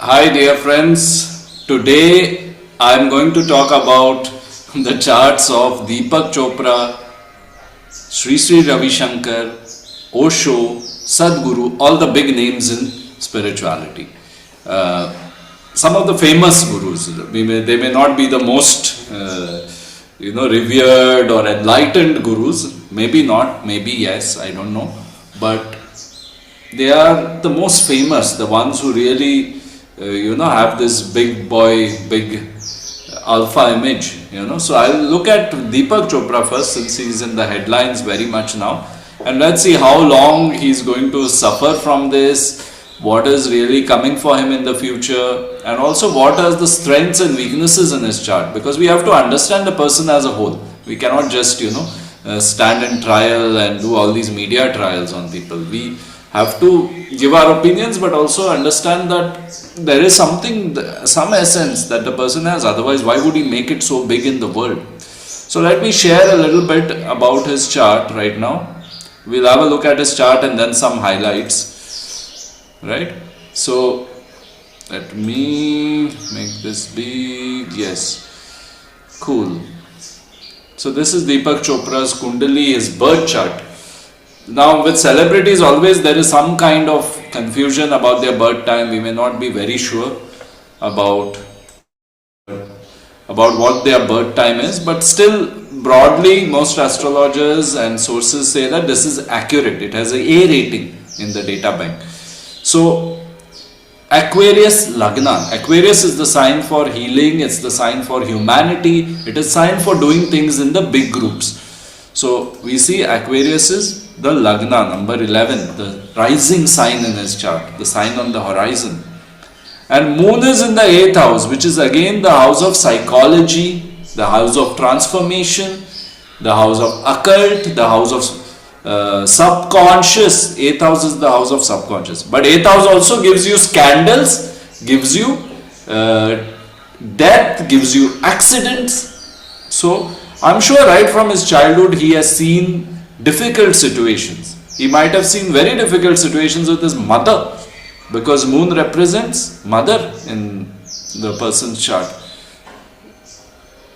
Hi dear friends, today I am going to talk about the charts of Deepak Chopra, Sri Sri Ravi Shankar, Osho, Sadhguru, all the big names in spirituality. Some of the famous gurus, they may not be the most revered or enlightened gurus, maybe not, maybe yes, I don't know, but they are the most famous, the ones who really have this big boy, big alpha image, So I'll look at Deepak Chopra first, since he's in the headlines very much now, and let's see how long he's going to suffer from this, what is really coming for him in the future, and also what are the strengths and weaknesses in his chart, because we have to understand the person as a whole. We cannot just stand in trial and do all these media trials on people. We have to give our opinions, but also understand that there is some essence that the person has, otherwise why would he make it so big in the world? So let me share a little bit about his chart right now. We'll have a look at his chart and then some highlights, right? So let me make this big. Yes, cool. So this is Deepak Chopra's Kundli, his birth chart. Now with celebrities, always there is some kind of confusion about their birth time. We may not be very sure about what their birth time is, but still broadly most astrologers and sources say that this is accurate. It has a A rating in the data bank. So Aquarius Lagna. Aquarius is the sign for healing, it's the sign for humanity, it is sign for doing things in the big groups. So we see Aquarius is the Lagna, number 11, the rising sign in his chart, the sign on the horizon. And Moon is in the 8th house, which is again the house of psychology, the house of transformation, the house of occult, the house of subconscious. 8th house is the house of subconscious. But 8th house also gives you scandals, gives you death, gives you accidents. So I'm sure right from his childhood he has seen difficult situations. He might have seen very difficult situations with his mother, because Moon represents mother in the person's chart.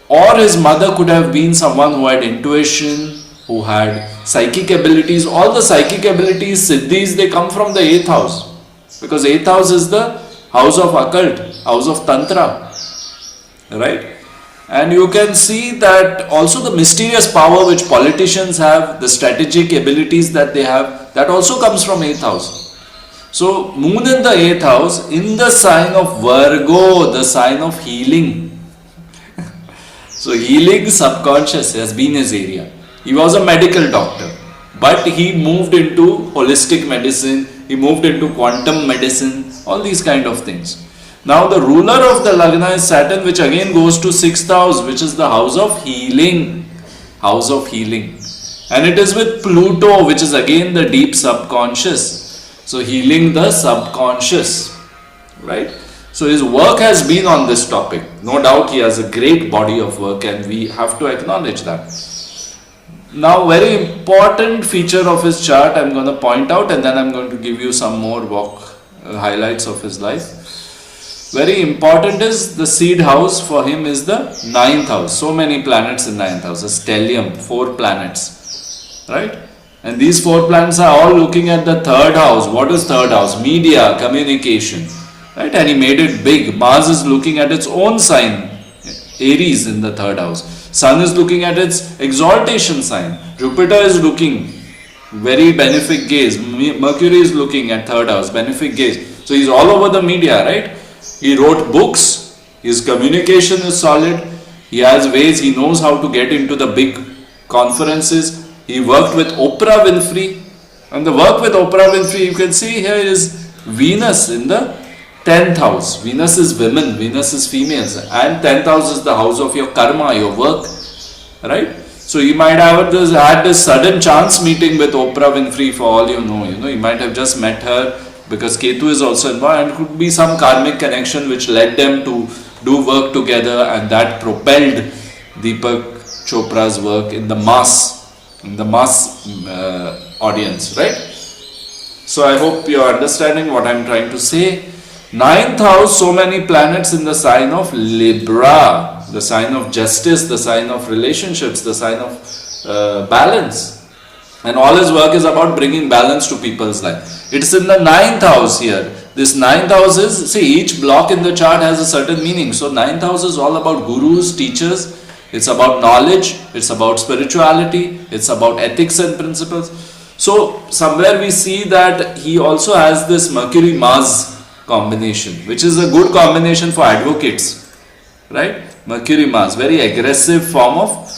Or his mother could have been someone who had intuition, who had psychic abilities. All the psychic abilities, siddhis, they come from the 8th house, because 8th house is the house of occult, house of tantra, right? And you can see that also the mysterious power which politicians have, the strategic abilities that they have, that also comes from 8th house. So Moon in the 8th house, in the sign of Virgo, the sign of healing. So healing subconscious has been his area. He was a medical doctor, but he moved into holistic medicine, he moved into quantum medicine, all these kind of things. Now the ruler of the Lagna is Saturn, which again goes to 6th house, which is the house of healing. House of healing. And it is with Pluto, which is again the deep subconscious. So healing the subconscious, right? So his work has been on this topic. No doubt he has a great body of work, and we have to acknowledge that. Now very important feature of his chart I'm going to point out, and then I'm going to give you some more highlights of his life. Very important is the seed house for him is the 9th house. So many planets in 9th house. A stellium, 4 planets, right? And these 4 planets are all looking at the 3rd house. What is 3rd house? Media, communication, right? And he made it big. Mars is looking at its own sign, Aries, in the 3rd house. Sun is looking at its exaltation sign. Jupiter is looking, very benefic gaze. Mercury is looking at 3rd house, benefic gaze. So he's all over the media, right? He wrote books, his communication is solid, he has ways, he knows how to get into the big conferences. He worked with Oprah Winfrey, and the work with Oprah Winfrey, you can see here is Venus in the 10th house. Venus is women, Venus is females, and 10th house is the house of your karma, your work, right? So you might have had this sudden chance meeting with Oprah Winfrey, for all you know, you might have just met her, because Ketu is also involved, and it could be some karmic connection which led them to do work together, and that propelled Deepak Chopra's work in the mass audience, right? So I hope you are understanding what I am trying to say. Ninth house, so many planets in the sign of Libra, the sign of justice, the sign of relationships, the sign of balance. And all his work is about bringing balance to people's life. It's in the ninth house here. This ninth house is, see, each block in the chart has a certain meaning. So ninth house is all about gurus, teachers. It's about knowledge. It's about spirituality. It's about ethics and principles. So somewhere we see that he also has this Mercury-Mars combination, which is a good combination for advocates, right? Mercury-Mars, very aggressive form of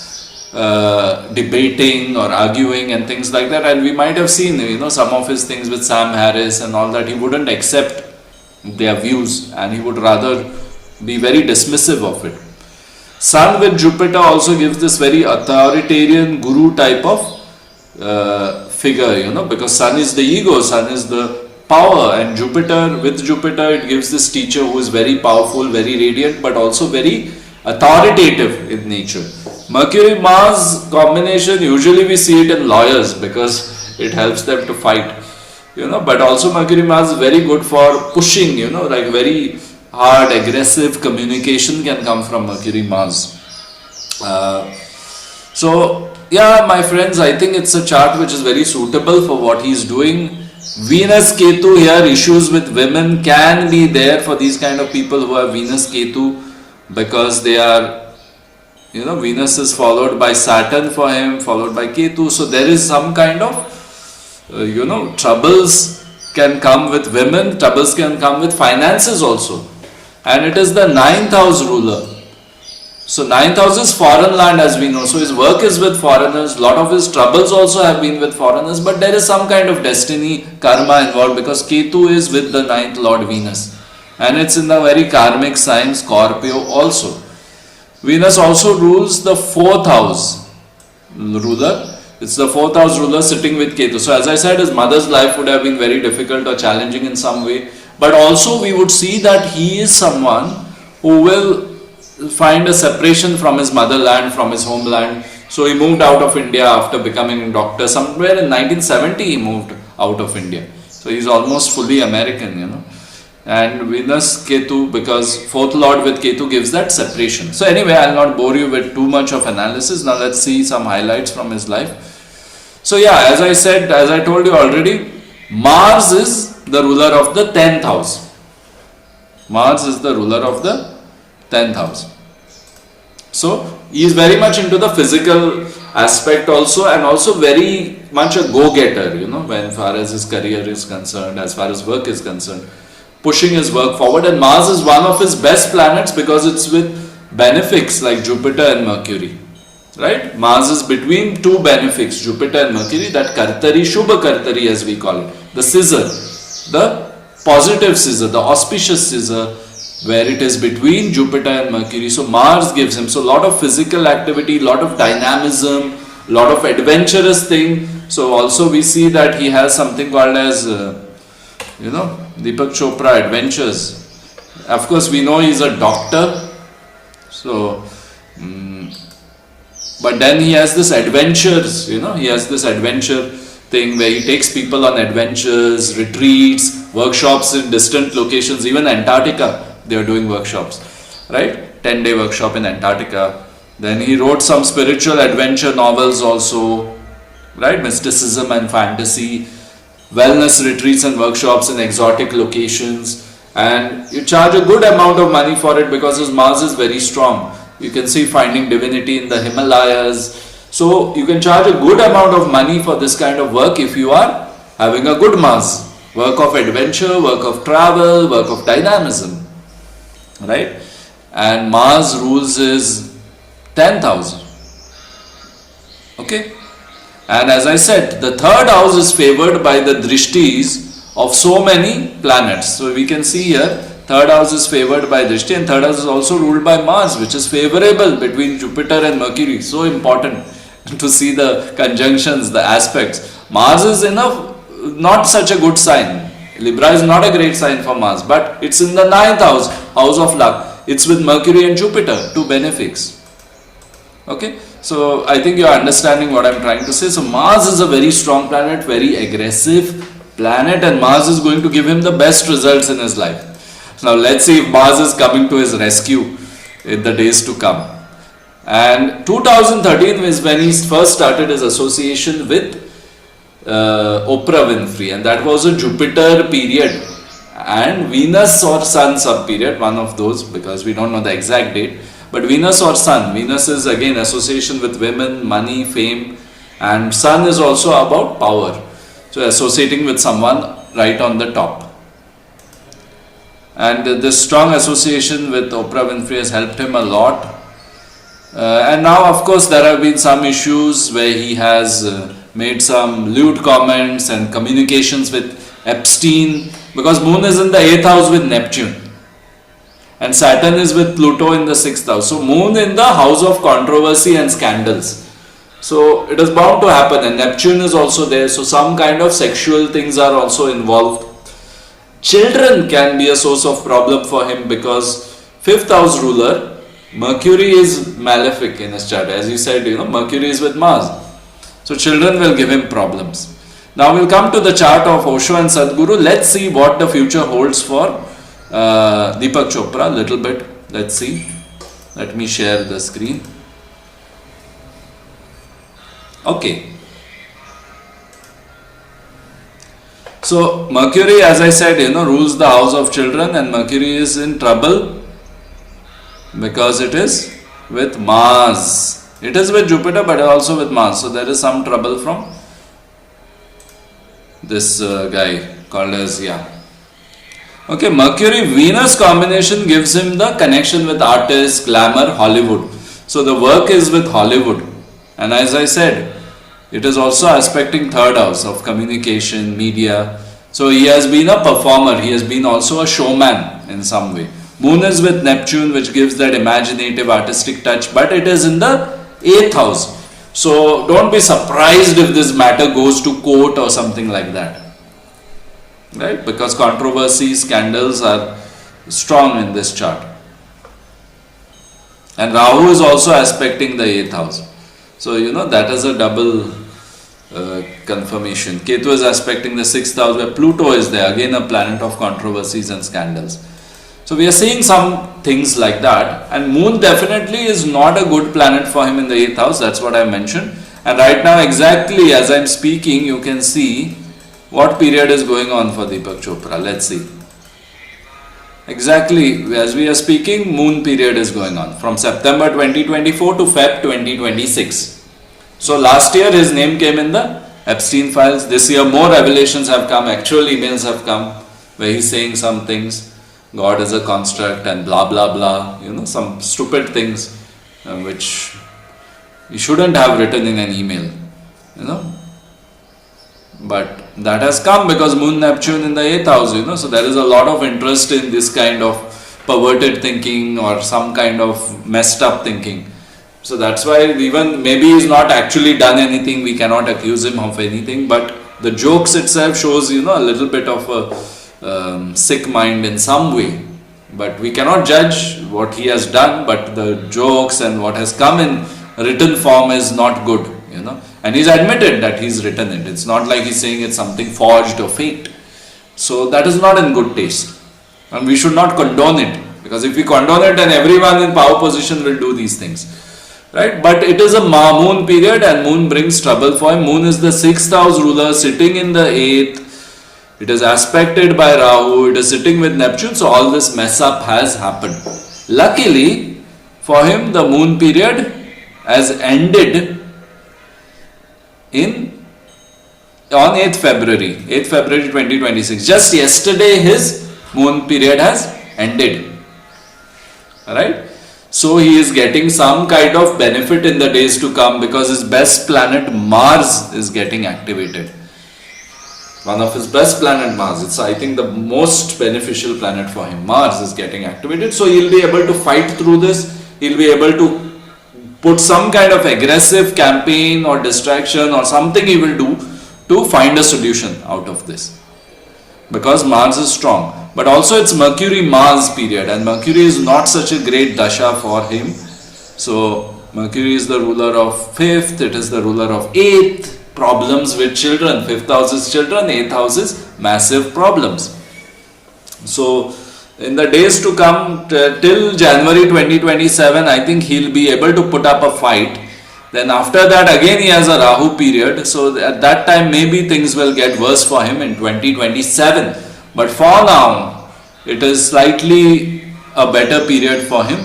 debating or arguing and things like that. And we might have seen, some of his things with Sam Harris and all that. He wouldn't accept their views and he would rather be very dismissive of it. Sun with Jupiter also gives this very authoritarian guru type of figure, because Sun is the ego, Sun is the power, and Jupiter, with Jupiter, it gives this teacher who is very powerful, very radiant, but also very authoritative in nature. Mercury-Mars combination, usually we see it in lawyers because it helps them to fight, but also Mercury-Mars is very good for pushing, like very hard, aggressive communication can come from Mercury-Mars. So, yeah, my friends, I think it's a chart which is very suitable for what he's doing. Venus-Ketu here, issues with women can be there for these kind of people who have Venus-Ketu, because they are, Venus is followed by Saturn for him, followed by Ketu. So there is some kind of, troubles can come with women, troubles can come with finances also. And it is the ninth house ruler. So ninth house is foreign land, as we know. So his work is with foreigners. A lot of his troubles also have been with foreigners. But there is some kind of destiny, karma involved, because Ketu is with the ninth lord Venus. And it's in the very karmic sign Scorpio also. Venus also rules the fourth house ruler. It's the fourth house ruler sitting with Ketu. So as I said, his mother's life would have been very difficult or challenging in some way. But also we would see that he is someone who will find a separation from his motherland, from his homeland. So he moved out of India after becoming a doctor. Somewhere in 1970 he moved out of India. So he's almost fully American, And Venus, Ketu, because fourth lord with Ketu gives that separation. So anyway, I'll not bore you with too much of analysis. Now let's see some highlights from his life. So yeah, as I said, as I told you already, Mars is the ruler of the 10th house. Mars is the ruler of the 10th house. So he is very much into the physical aspect also, and also very much a go-getter, when far as his career is concerned, as far as work is concerned, pushing his work forward. And Mars is one of his best planets because it's with benefics like Jupiter and Mercury, right? Mars is between two benefics, Jupiter and Mercury, that Kartari, Shubha Kartari as we call it, the scissor, the positive scissor, the auspicious scissor, where it is between Jupiter and Mercury. So Mars gives him, so a lot of physical activity, lot of dynamism, lot of adventurous thing. So also we see that he has something called as, Deepak Chopra adventures. Of course, we know he's a doctor. So, but then he has this adventures, he has this adventure thing where he takes people on adventures, retreats, workshops in distant locations, even Antarctica, they are doing workshops, right? 10-day workshop in Antarctica. Then he wrote some spiritual adventure novels also, right? Mysticism and fantasy, wellness retreats and workshops in exotic locations, and you charge a good amount of money for it because his Mars is very strong. You can see finding divinity in the Himalayas. So you can charge a good amount of money for this kind of work if you are having a good Mars. Work of adventure, work of travel, work of dynamism, right? And Mars rules his 10th house. Okay? And as I said, the third house is favored by the drishtis of so many planets. So we can see here, third house is favored by drishti, and third house is also ruled by Mars, which is favorable between Jupiter and Mercury. So important to see the conjunctions, the aspects. Mars is not such a good sign. Libra is not a great sign for Mars, but it's in the 9th house, house of luck. It's with Mercury and Jupiter, two benefics. Okay, so I think you are understanding what I am trying to say. So Mars is a very strong planet, very aggressive planet, and Mars is going to give him the best results in his life. Now let's see if Mars is coming to his rescue in the days to come. And 2013 is when he first started his association with Oprah Winfrey, and that was a Jupiter period and Venus or Sun sub period, one of those, because we don't know the exact date. But Venus or Sun, Venus is again association with women, money, fame, and Sun is also about power. So associating with someone right on the top. And this strong association with Oprah Winfrey has helped him a lot. And now, of course, there have been some issues where he has made some lewd comments and communications with Epstein, because Moon is in the 8th house with Neptune and Saturn is with Pluto in the 6th house. So Moon in the house of controversy and scandals. So it is bound to happen, and Neptune is also there. So some kind of sexual things are also involved. Children can be a source of problem for him, because 5th house ruler Mercury is malefic in his chart. As you said, Mercury is with Mars. So children will give him problems. Now we'll come to the chart of Osho and Sadhguru. Let's see what the future holds for Deepak Chopra a little bit. Let's see. Let me share the screen. Okay. So Mercury, as I said, rules the house of children, and Mercury is in trouble because it is with Mars. It is with Jupiter but also with Mars. So there is some trouble from this guy called as, Okay, Mercury-Venus combination gives him the connection with artists, glamour, Hollywood. So the work is with Hollywood. And as I said, it is also aspecting 3rd house of communication, media. So he has been a performer. He has been also a showman in some way. Moon is with Neptune, which gives that imaginative, artistic touch, but it is in the 8th house. So don't be surprised if this matter goes to court or something like that. Right? Because controversies, scandals are strong in this chart. And Rahu is also aspecting the 8th house. So, that is a double confirmation. Ketu is aspecting the 6th house where Pluto is there. Again, a planet of controversies and scandals. So we are seeing some things like that, and Moon definitely is not a good planet for him in the 8th house. That's what I mentioned. And right now, exactly as I'm speaking, you can see what period is going on for Deepak Chopra. Let's see. Exactly as we are speaking, Moon period is going on from September 2024 to Feb 2026. So last year his name came in the Epstein files. This year more revelations have come, actual emails have come where he's saying some things. God is a construct and blah blah blah, some stupid things which you shouldn't have written in an email, But that has come because Moon Neptune in the 8th house, so there is a lot of interest in this kind of perverted thinking or some kind of messed up thinking. So that's why even maybe he's not actually done anything, we cannot accuse him of anything, but the jokes itself shows, a little bit of a sick mind in some way, but we cannot judge what he has done, but the jokes and what has come in written form is not good, and he's admitted that he's written it. It's not like he's saying it's something forged or faked. So that is not in good taste, and we should not condone it, because if we condone it, then everyone in power position will do these things, right? But it is a Moon period, and Moon brings trouble for him. Moon is the 6th house ruler sitting in the 8th. It is aspected by Rahu, it is sitting with Neptune, so all this mess up has happened. Luckily for him, the Moon period has ended on 8th February 2026. Just yesterday his Moon period has ended. Alright? So he is getting some kind of benefit in the days to come because his best planet Mars is getting activated. One of his best planet, Mars. It's, I think, the most beneficial planet for him. Mars is getting activated. So he'll be able to fight through this. He'll be able to put some kind of aggressive campaign or distraction or something he will do to find a solution out of this. Because Mars is strong. But also it's Mercury-Mars period. And Mercury is not such a great dasha for him. So Mercury is the ruler of 5th. It is the ruler of 8th. Problems with children. 5th house is children, 8th house is massive problems. So in the days to come, till January 2027, I think he'll be able to put up a fight. Then after that, again he has a Rahu period. So at that time, maybe things will get worse for him in 2027. But for now, it is slightly a better period for him.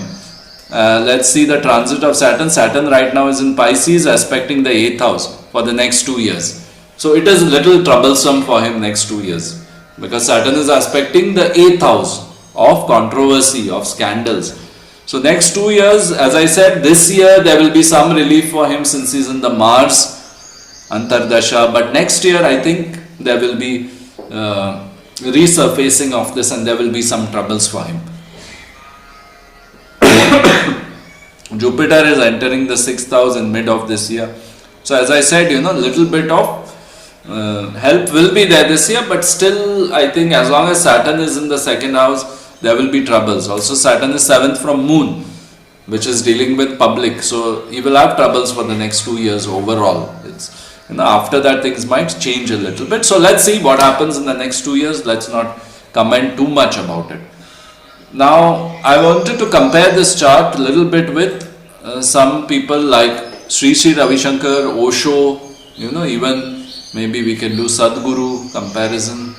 Let's see the transit of Saturn. Saturn right now is in Pisces, aspecting the 8th house for the next 2 years. So it is a little troublesome for him next 2 years, because Saturn is aspecting the 8th house of controversy, of scandals. So next 2 years, as I said, this year there will be some relief for him since he's in the Mars Antardasha. But next year I think there will be resurfacing of this, and there will be some troubles for him. Jupiter is entering the 6th house in mid of this year. So as I said, little bit of help will be there this year, but still I think as long as Saturn is in the 2nd house, there will be troubles. Also Saturn is 7th from Moon, which is dealing with public. So he will have troubles for the next 2 years overall. It's, after that things might change a little bit. So let's see what happens in the next 2 years. Let's not comment too much about it. Now I wanted to compare this chart a little bit with some people like Sri Sri Ravi Shankar, Osho, even maybe we can do Sadhguru comparison.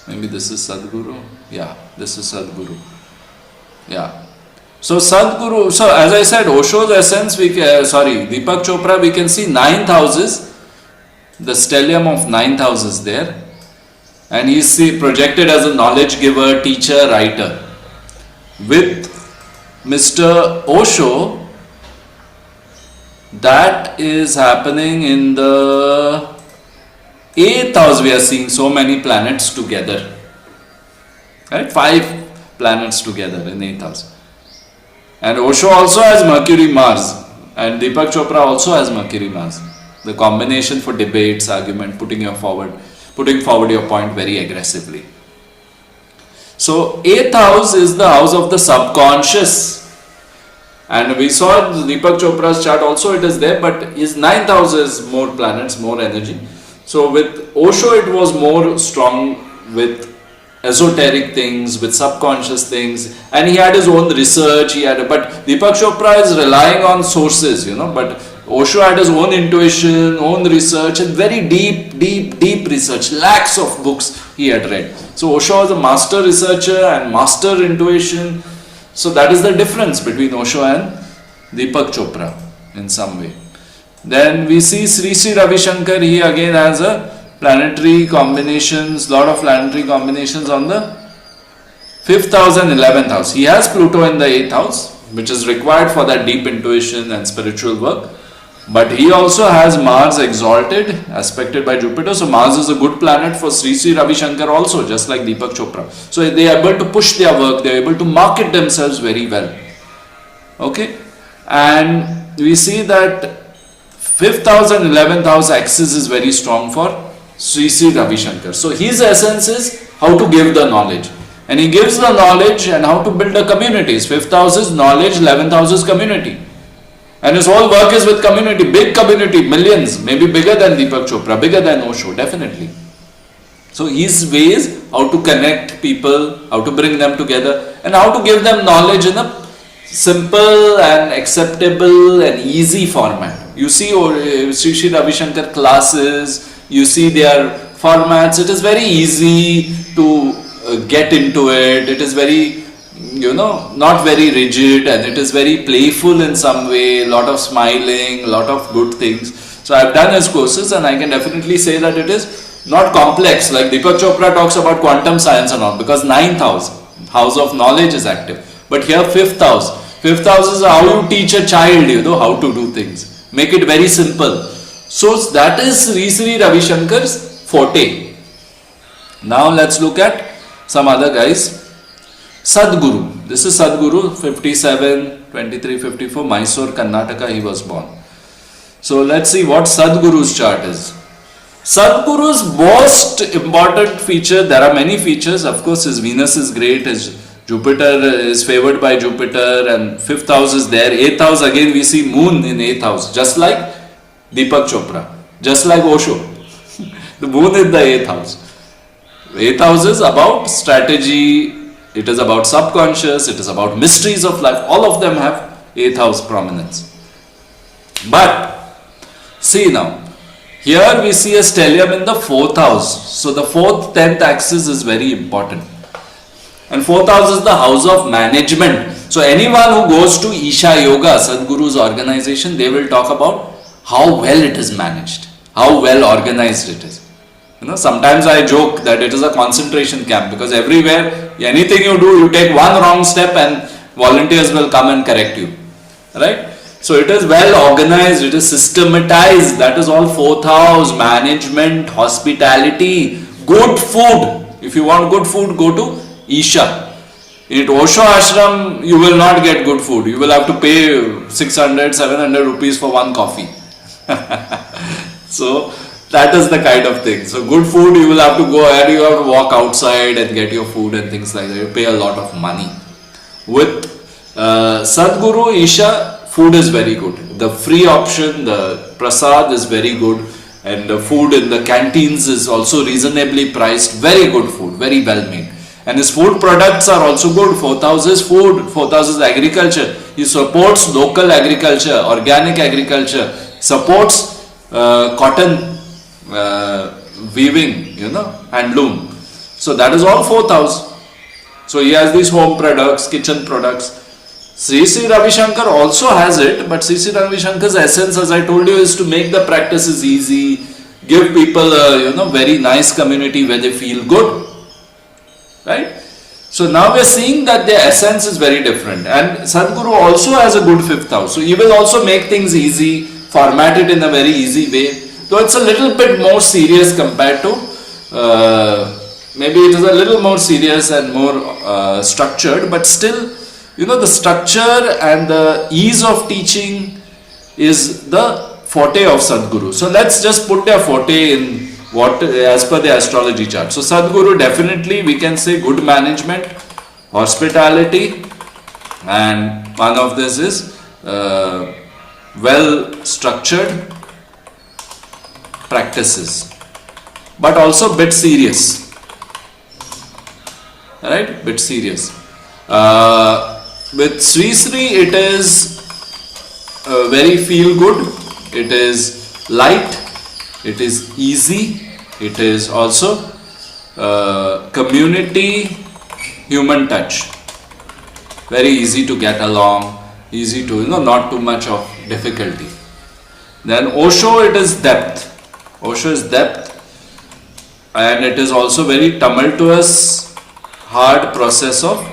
Maybe this is Sadhguru. Yeah, this is Sadhguru. Yeah. So Sadhguru, so as I said, Osho's essence, Deepak Chopra, we can see 9th houses, the stellium of 9th house is there. And he is projected as a knowledge giver, teacher, writer. With Mr. Osho, that is happening in the 8th house. We are seeing so many planets together, right? 5 planets together in 8th house. And Osho also has Mercury Mars, and Deepak Chopra also has Mercury Mars. The combination for debates, argument, putting forward your point very aggressively. So 8th house is the house of the subconscious. And we saw Deepak Chopra's chart also, it is there, but his 9th house is more planets, more energy. So with Osho it was more strong with esoteric things, with subconscious things, and he had his own research, but Deepak Chopra is relying on sources, but Osho had his own intuition, own research, and very deep research, lakhs of books he had read. So Osho was a master researcher and master intuition. So that is the difference between Osho and Deepak Chopra in some way. Then we see Sri Sri Ravi Shankar, he again has a planetary combinations, lot of planetary combinations on the 5th house and 11th house. He has Pluto in the 8th house, which is required for that deep intuition and spiritual work. But he also has Mars exalted, aspected by Jupiter. So Mars is a good planet for Sri Sri Ravi Shankar also, just like Deepak Chopra. So they are able to push their work, they are able to market themselves very well. Okay. And we see that 5th house and 11th house axis is very strong for Sri Sri Ravi Shankar. So his essence is how to give the knowledge. And he gives the knowledge and how to build a community. 5th house is knowledge, 11th house is community. And his whole work is with community, big community, millions, maybe bigger than Deepak Chopra, bigger than Osho, definitely. So his ways how to connect people, how to bring them together, and how to give them knowledge in a simple and acceptable and easy format. You see Sri Sri Ravi Shankar classes, you see their formats, it is very easy to get into it, it is very not very rigid, and it is very playful in some way, lot of smiling, lot of good things. So I have done his courses and I can definitely say that it is not complex like Deepak Chopra talks about quantum science and all, because 9th house of knowledge is active. But here 5th house is how you teach a child, how to do things, make it very simple. So that is Sri Sri Ravi Shankar's forte. Now let's look at some other guys. Sadhguru. This is Sadhguru, 57, 23, 54, Mysore, Karnataka, he was born. So let's see what Sadhguru's chart is. Sadhguru's most important feature, there are many features, of course his Venus is great, his Jupiter is favored by Jupiter, and 5th house is there. 8th house, again we see Moon in 8th house, just like Deepak Chopra, just like Osho. The Moon in the 8th house. 8th house is about strategy, it is about subconscious, it is about mysteries of life. All of them have 8th house prominence. But see now, here we see a stellium in the 4th house. So the 4th, 10th axis is very important. And 4th house is the house of management. So anyone who goes to Isha Yoga, Sadhguru's organization, they will talk about how well it is managed, how well organized it is. Sometimes I joke that it is a concentration camp, because everywhere, anything you do, you take one wrong step and volunteers will come and correct you. Right? So it is well organized, it is systematized. That is all 4th house, management, hospitality, good food. If you want good food, go to Isha. In Osho ashram, you will not get good food. You will have to pay 600, 700 rupees for one coffee. So that is the kind of thing. So good food, you will have to go ahead, you have to walk outside and get your food and things like that. You pay a lot of money. With Sadhguru, Isha, food is very good. The free option, the prasad is very good, and the food in the canteens is also reasonably priced. Very good food, very well made. And his food products are also good. 4th house is food, 4th house is agriculture. He supports local agriculture, organic agriculture, supports cotton weaving, handloom. So that is all 4th house. So he has these home products, kitchen products. Sri Sri Ravi Shankar also has it, but Sri Sri Ravi Shankar's essence, as I told you, is to make the practices easy, give people a very nice community where they feel good. Right? So now we are seeing that their essence is very different. And Sadhguru also has a good 5th house. So he will also make things easy, format it in a very easy way. Though it's a little bit more serious compared to, maybe it is a little more serious and more structured, but still, the structure and the ease of teaching is the forte of Sadhguru. So let's just put their forte in what as per the astrology chart. So Sadhguru, definitely we can say good management, hospitality, and one of this is well structured practices, but also bit serious. Right? Bit serious. With Sri Sri, it is very feel good, it is light, it is easy, it is also community, human touch. Very easy to get along, easy to, not too much of difficulty. Then Osho, it is depth. Osho is depth, and it is also very tumultuous, hard process of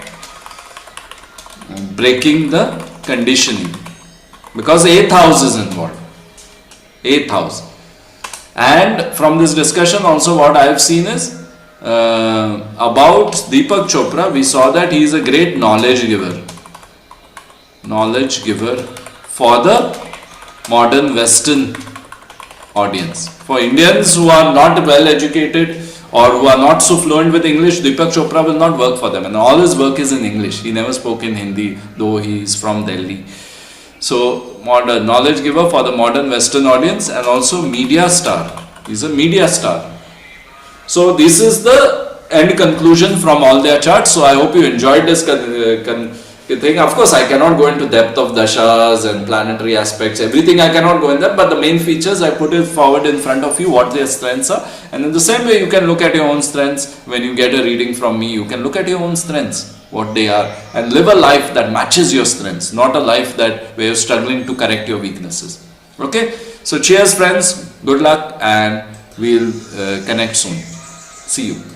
breaking the conditioning, because 8th house is involved. 8th house. And from this discussion also what I have seen is about Deepak Chopra, we saw that he is a great knowledge giver. Knowledge giver for the modern Western audience. For Indians who are not well educated or who are not so fluent with English, Deepak Chopra will not work for them, and all his work is in English. He never spoke in Hindi, though he is from Delhi. So, modern knowledge giver for the modern Western audience, and also media star. He's a media star. So, this is the end conclusion from all their charts. So, I hope you enjoyed this thing. Of course, I cannot go into depth of dashas and planetary aspects. Everything I cannot go in that, but the main features I put it forward in front of you, what their strengths are. And in the same way, you can look at your own strengths. When you get a reading from me, you can look at your own strengths, what they are, and live a life that matches your strengths, not a life that where you're struggling to correct your weaknesses. Okay? So cheers friends, good luck, and we'll connect soon. See you.